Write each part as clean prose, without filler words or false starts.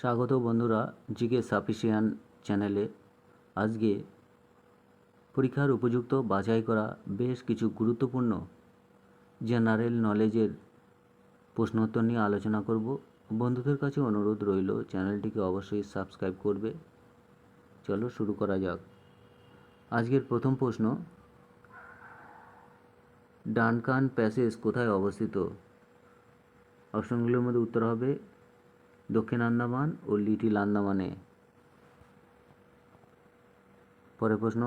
স্বাগত বন্ধুরা, GK sufficient চ্যানেলে। আজকে পরীক্ষার উপযুক্ত বাছাই করা বেশ কিছু গুরুত্বপূর্ণ জেনারেল নলেজের প্রশ্নোত্তর নিয়ে আলোচনা করব। বন্ধুদের কাছে অনুরোধ রইল চ্যানেলটিকে অবশ্যই সাবস্ক্রাইব করবে। চলো শুরু করা যাক। আজকের প্রথম প্রশ্ন, ডানকান প্যাসেজ কোথায় অবস্থিত? অপশনগুলোর মধ্যে উত্তর হবে দক্ষিণ আন্দামান ও লিটিল আন্দামানে। পরের প্রশ্ন,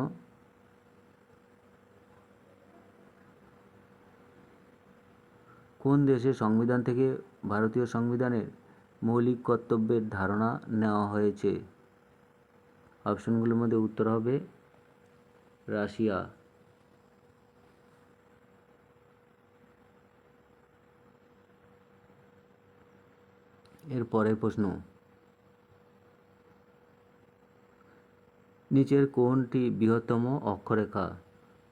কোন দেশের সংবিধান থেকে ভারতীয় সংবিধানের মৌলিক কর্তব্যের ধারণা নেওয়া হয়েছে? অপশনগুলোর মধ্যে উত্তর হবে রাশিয়া। এর পরের প্রশ্ন, নিচের কোনটি বৃহত্তম অক্ষরেখা?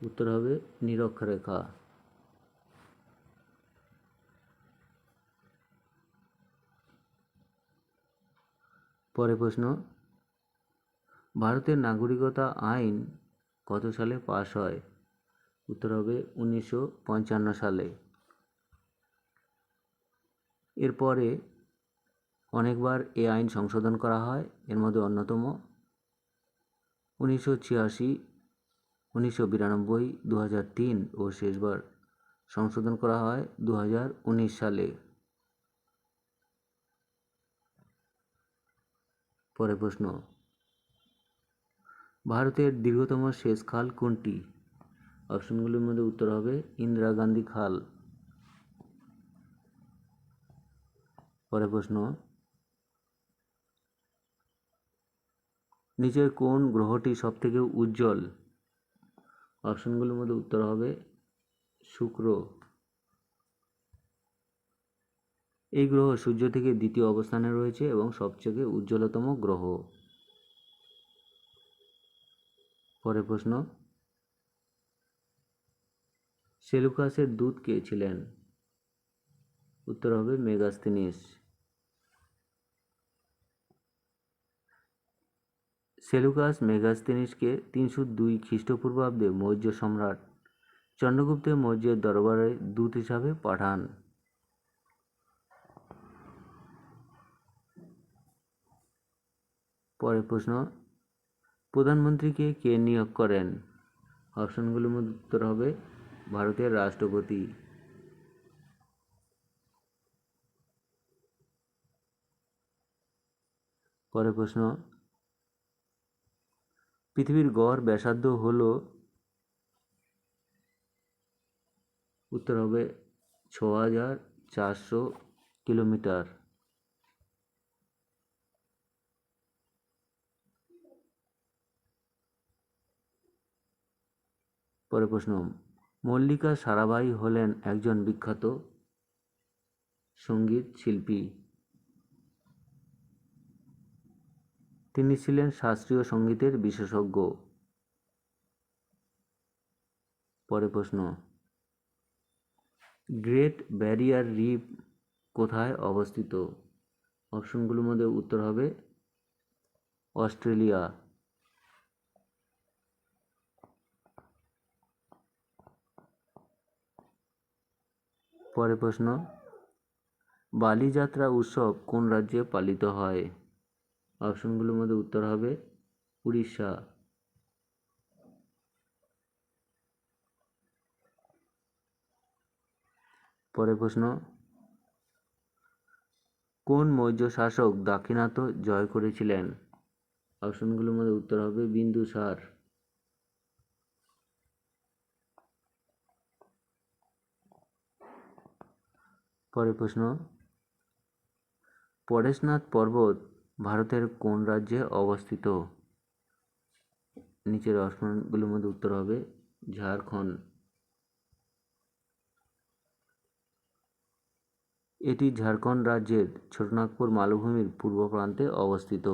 উত্তর হবে নিরক্ষরেখা। পরের প্রশ্ন, ভারতের নাগরিকতা আইন কত সালে পাস হয়? উত্তর হবে 1955 সালে। এরপরে অনেকবার এই আইন সংশোধন করা হয়, এর মধ্যে অন্যতম 1986, 1992, 2003 ও শেষবার সংশোধন করা হয় 2019 সালে। পরের প্রশ্ন, ভারতের দীর্ঘতম সেচ খাল কোনটি? অপশনগুলির মধ্যে উত্তর হবে ইন্দিরা গান্ধী খাল। পরের প্রশ্ন, নিচের কোন গ্রহটি সবথেকে উজ্জ্বল? অপশনগুলোর মধ্যে উত্তর হবে শুক্র। এই গ্রহ সূর্য থেকে দ্বিতীয় অবস্থানে রয়েছে এবং সবচেয়ে উজ্জ্বলতম গ্রহ। পরের প্রশ্ন, সেলুকাসের দূত কে ছিলেন? উত্তর হবে মেগাস্তিনিস। সেলুকাস মেগাস্তিনিসকে 302 খ্রিস্টপূর্বাব্দে মৌর্য সম্রাট চন্দ্রগুপ্ত মৌর্যের দরবারে দূত হিসাবে পাঠান। পরের প্রশ্ন, প্রধানমন্ত্রীকে কে নিয়োগ করেন? অপশনগুলোর মধ্যে উত্তর হবে ভারতের রাষ্ট্রপতি। পরের প্রশ্ন, পৃথিবীর গড় ব্যাসার্ধ হল? উত্তর হবে 6400 কিলোমিটার। পরের প্রশ্ন, মল্লিকা সারাভাই হলেন একজন বিখ্যাত সঙ্গীত শিল্পী। তিনি ছিলেন শাস্ত্রীয় সঙ্গীতের বিশেষজ্ঞ। পরের প্রশ্ন, গ্রেট ব্যারিয়ার রিফ কোথায় অবস্থিত? অপশনগুলোর মধ্যে উত্তর হবে অস্ট্রেলিয়া। পরের প্রশ্ন, বালিযাত্রা উৎসব কোন রাজ্যে পালিত হয়? অপশনগুলোর মধ্যে উত্তর হবে উড়িষ্যা। পরের প্রশ্ন, কোন মৌর্য শাসক দাক্ষিণাত্য জয় করেছিলেন? অপশনগুলোর মধ্যে উত্তর হবে বিন্দুসার। পরের প্রশ্ন, পরেশনাথ পর্বত ভারতের কোন রাজ্যে অবস্থিত? নিচের অপশনগুলোর মধ্যে উত্তর হবে ঝাড়খণ্ড। এটি ঝাড়খণ্ড রাজ্যের ছোটনাগপুর মালভূমির পূর্ব প্রান্তে অবস্থিত।